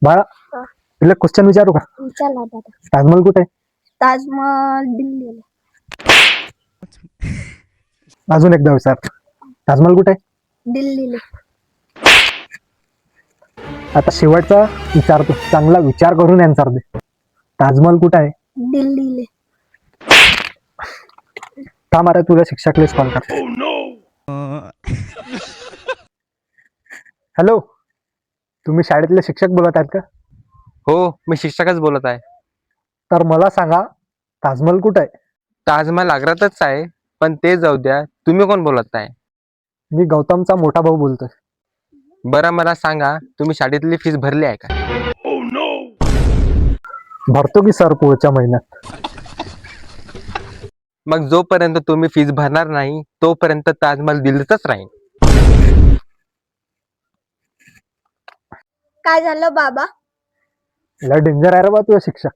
बाळा हा. तुला क्वेश्चन विचारू का? विचारला दादा. ताजमहल कुठे आहे? ताजमहल दिल्लीला. अजून एकदा विचार. ताजमहल कुठे आहे? दिल्लीला. आता शेवटचा विचारतो, चांगला विचार करून आन्सर दे. ताजमहल कुठे आहे? दिल्लीला. थांब अरे तुला शिक्षकलेच कॉल कर. हॅलो, तुम्ही शाळेतले शिक्षक बोलत आहेत का? हो, मी शिक्षकच बोलत आहे. तर मला सांगा, ताजमहल कुठे आहे? ताजमहल आग्रातच आहे, पण ते जाऊ द्या. तुम्ही कोण बोलत आहे? मी गौतमचा मोठा भाऊ बोलतोय. बरं मला सांगा, तुम्ही शाळेतली फीस भरली आहे का? भरतो की सर पुढच्या महिन्यात. मग जोपर्यंत तुम्ही फीस भरणार नाही तोपर्यंत ताजमहल दिल्लीतच राहील. काय झालं बाबा? डेंजर आहे रे बा तुझा शिक्षक.